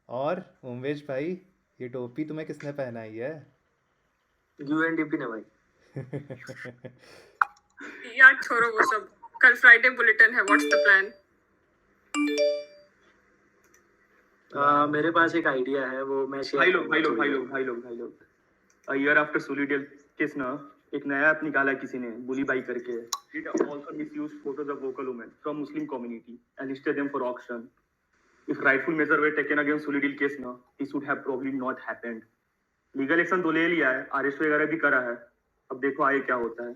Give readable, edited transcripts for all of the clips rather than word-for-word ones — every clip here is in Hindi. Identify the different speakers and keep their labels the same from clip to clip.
Speaker 1: और उमेश भाई, ये टोपी तुम्हें किसने पहनाई है?
Speaker 2: यूएनडीपी ने भाई।
Speaker 3: यार छोड़ो वो सब। कल फ्राइडे बुलेटिन है, व्हाट्स द प्लान?
Speaker 2: मेरे पास एक आइडिया है, वो मैं शेयर
Speaker 4: भाई लोग a year after Sulli Deals case ना, एक नया ऐप निकाला किसी ने, बुली बाई करके। It also misuse photos of vocal women from Muslim community and listed them for auction. If rightful measure were taken against Sulli Deals case ना, this would have probably not happened. Legal action तो ले लिया है, अरेस्ट वगैरह भी करा है, अब देखो आगे क्या होता है।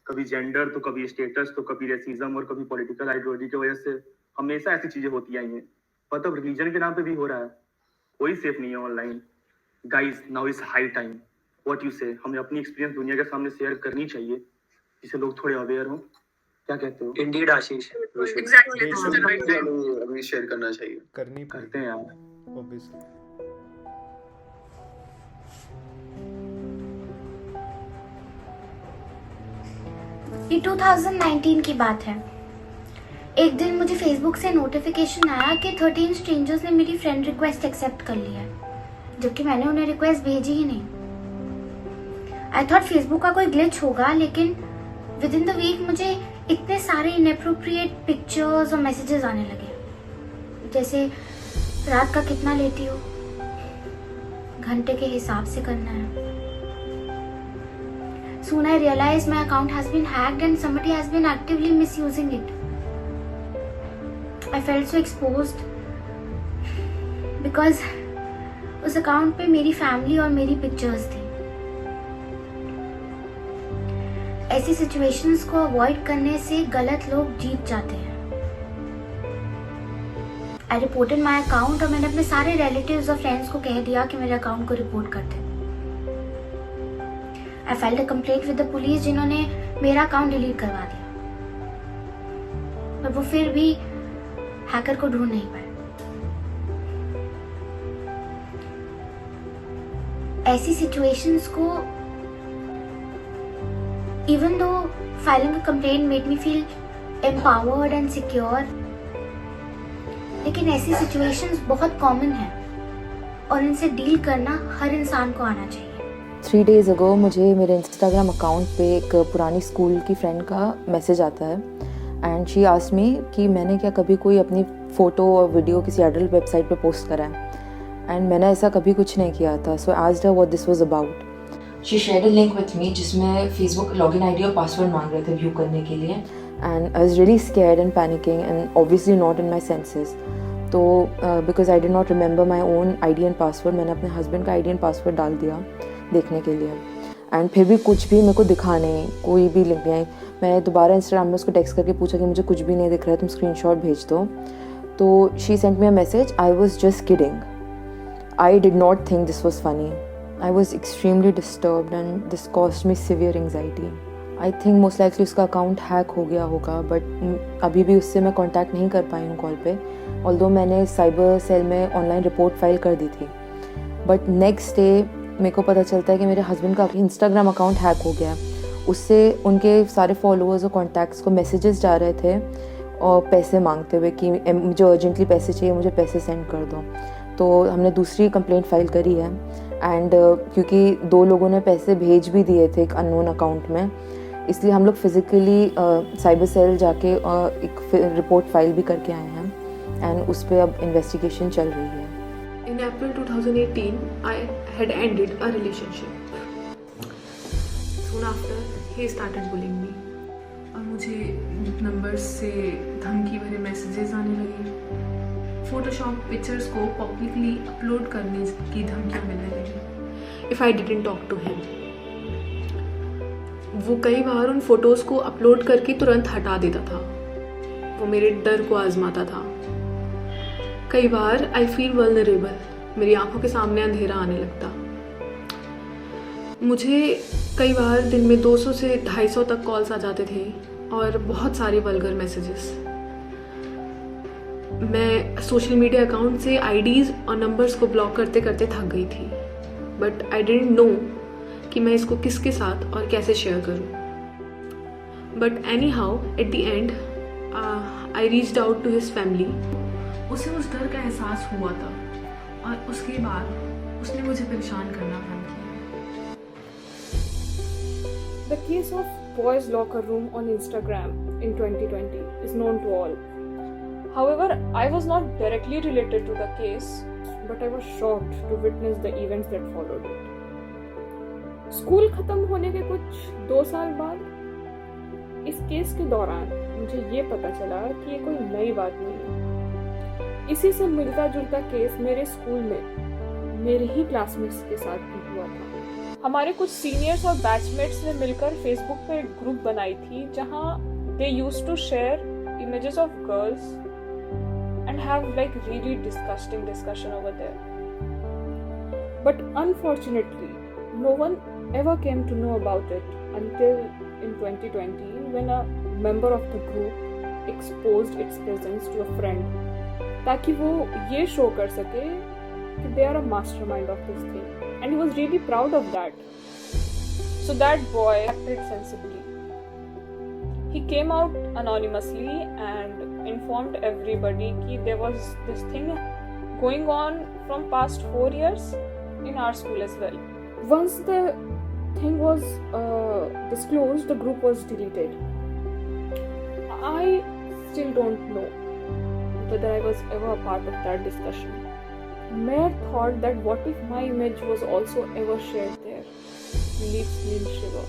Speaker 4: कभी जेंडर तो कभी स्टेटस तो कभी रेसिज्म और कभी पॉलिटिकल आइडियोलॉजी की वजह से हमेशा ऐसी चीजें होती आई हैं। और तब रिलीजन के नाम पे भी हो रहा है। कोई सेफ नहीं है online. Guys, now is high time. What you से? हमें अपनी एक्सपीरियंस दुनिया के सामने शेयर करनी चाहिए, जिससे लोग थोड़े अवेयर हो। क्या कहते हो?
Speaker 2: Indeed Ashish,
Speaker 3: exactly, this is the right time.
Speaker 2: अभी शेयर करना चाहिए।
Speaker 1: करनी
Speaker 4: करते हैं यार।
Speaker 1: ऑब्वियसली।
Speaker 5: ये 2019 की बात है। एक दिन मुझे फेसबुक से नोटिफिकेशन आया कि 13 स्ट्रेंजर्स ने मेरी फ्रेंड रिक्वेस्ट एक्सेप्ट कर लिया है, जबकि मैंने उन्हें रिक्वेस्ट भेजी ही नहीं। आई थॉट फेसबुक का कोई ग्लिच होगा, लेकिन विद इन द वीक मुझे इतने सारे इनएप्रोप्रिएट पिक्चर्स और मैसेजेस आने लगे, जैसे रात का कितना लेटी हो, घंटे के हिसाब से करना है। Soon I realized my account has been hacked and somebody has been actively misusing it. I felt so exposed because उस अकाउंट पे मेरी फैमिली और मेरी पिक्चर्स थी। ऐसी सिचुएशंस को अवॉइड करने से गलत लोग जीत जाते हैं। I reported my account और मैंने अपने सारे रिलेटिव्स और फ्रेंड्स को कह दिया कि मेरे अकाउंट को रिपोर्ट कर दें। I filed a complaint with the police, जिन्होंने मेरा अकाउंट डिलीट करवा दिया, पर वो फिर भी हैकर को ढूंढ नहीं पाए। ऐसी सिचुएशंस को, even though filing a complaint made me feel empowered and secure, लेकिन ऐसी सिचुएशंस बहुत कॉमन है और इनसे डील करना हर इंसान को आना चाहिए।
Speaker 6: 3 days ago मुझे मेरे इंस्टाग्राम अकाउंट पे एक पुरानी स्कूल की फ्रेंड का मैसेज आता है एंड शी आस्क्ड मी कि मैंने क्या कभी कोई अपनी फ़ोटो और वीडियो किसी एडल्ट वेबसाइट पे पोस्ट करा है, एंड मैंने ऐसा कभी कुछ नहीं किया था। So I asked her what this was about. She shared a link with me जिसमें फेसबुक लॉगिन आईडी और पासवर्ड मांग रहे थे व्यू करने के लिए, and I was really scared and panicking and obviously not in my senses. तो because I did not remember my own ID and password, मैंने अपने हस्बैंड का आईडी एंड पासवर्ड डाल दिया देखने के लिए, एंड फिर भी कुछ भी मेरे को दिखा नहीं, कोई भी लिंक नहीं आई। मैं दोबारा इंस्टाग्राम में उसको टेक्स्ट करके पूछा कि मुझे कुछ भी नहीं दिख रहा है, तुम स्क्रीनशॉट भेज दो। तो she sent me a message, I was just kidding, I did not think this was funny, I was extremely disturbed and this cost me severe anxiety. I think most likely उसका अकाउंट हैक हो गया होगा, बट अभी भी उससे मैं कॉन्टैक्ट नहीं कर पाई हूँ कॉल पे, ऑल्दो मैंने साइबर सेल में ऑनलाइन रिपोर्ट फाइल कर दी थी। बट नेक्स्ट डे मेरे को पता चलता है कि मेरे हस्बैंड का इंस्टाग्राम अकाउंट हैक हो गया है। उससे उनके सारे फॉलोअर्स और कॉन्टैक्ट्स को मैसेजेस जा रहे थे और पैसे मांगते हुए कि मुझे अर्जेंटली पैसे चाहिए, मुझे पैसे सेंड कर दो। तो हमने दूसरी कंप्लेंट फाइल करी है, एंड क्योंकि 2 लोगों ने पैसे भेज भी दिए थे एक अननोन अकाउंट में, इसलिए हम लोग फिज़िकली साइबर सेल जाके एक रिपोर्ट फाइल भी करके आए हैं, एंड उस पर अब इन्वेस्टिगेशन चल रही है।
Speaker 7: In April 2018, I had ended a relationship. Soon after, he started bullying me. और मुझे नंबर्स से धमकी भरे मैसेजेस आने लगे। फोटोशॉप पिक्चर्स को पब्लिकली अपलोड करने की धमकियाँ मिलने लगी if I didn't talk to him. वो कई बार उन फोटोज़ को अपलोड करके तुरंत हटा देता था। वो मेरे डर को आजमाता था। कई बार आई फील वल्नरेबल, मेरी आंखों के सामने अंधेरा आने लगता। मुझे कई बार दिन में 200 से 250 तक कॉल्स आ जाते थे और बहुत सारे वल्गर मैसेजेस। मैं सोशल मीडिया अकाउंट से आईडीज़ और नंबर्स को ब्लॉक करते करते थक गई थी, बट आई डिडंट नो कि मैं इसको किसके साथ और कैसे शेयर करूं। But anyhow at the end I reached out to his family. उसे उस डर का एहसास हुआ था और उसके बाद उसने मुझे परेशान करना बंद किया।
Speaker 8: The case of boys' locker room on Instagram in 2020 is known to all. However, I was not directly related to the case, but I was shocked to witness the events that followed it. School खत्म होने के कुछ 2 साल बाद इस केस के दौरान मुझे ये पता चला कि ये कोई नई बात नहीं है। इसी से मिलता जुलता केस मेरे स्कूल में मेरे ही क्लासमेट्स के साथ भी हुआ था। हमारे कुछ सीनियर्स और बैचमेट्स ने मिलकर फेसबुक पे एक ग्रुप बनाई थी जहां they used to share images of girls and have like really disgusting discussion over there. But unfortunately, no one ever came to know about it until in 2020 when a member of the group exposed its presence to a friend ताकि वो ये शो कर सके कि they are a mastermind of this thing, and he was really proud of that. So that boy acted sensibly. He came out anonymously and informed everybody that there was this thing going on from past 4 years in our school as well. Once the thing was disclosed, the group was deleted. I still don't know whether I was ever a part of that discussion. Mere thought that what if my image was also ever shared there leaves me in shiver.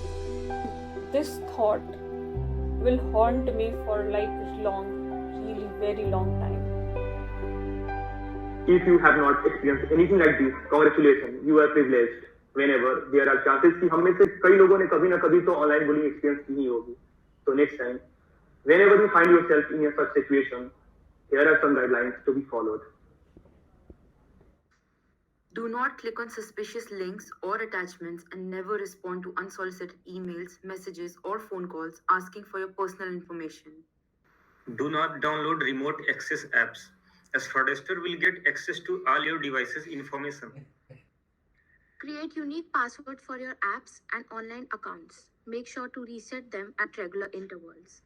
Speaker 8: This thought will haunt me for like long, really very long time.
Speaker 4: If you have not experienced anything like this, congratulations, you are privileged. Whenever there are chances कि हम में से कई लोगों ने कभी ना कभी तो ऑनलाइन बुलिंग एक्सपीरियंस की ही होगी. So next time, whenever you find yourself in such situation, here are some guidelines to be followed.
Speaker 6: Do not click on suspicious links or attachments and never respond to unsolicited emails, messages, or phone calls asking for your personal information.
Speaker 9: Do not download remote access apps, as fraudster will get access to all your devices' information.
Speaker 5: Create unique password for your apps and online accounts. Make sure to reset them at regular intervals.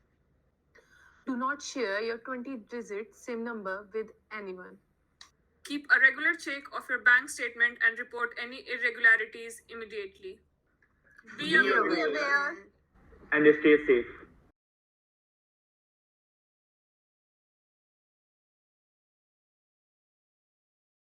Speaker 7: Do not share your 20-digit SIM number with anyone.
Speaker 3: Keep a regular check of your bank statement and report any irregularities immediately. Be aware.
Speaker 4: And stay safe.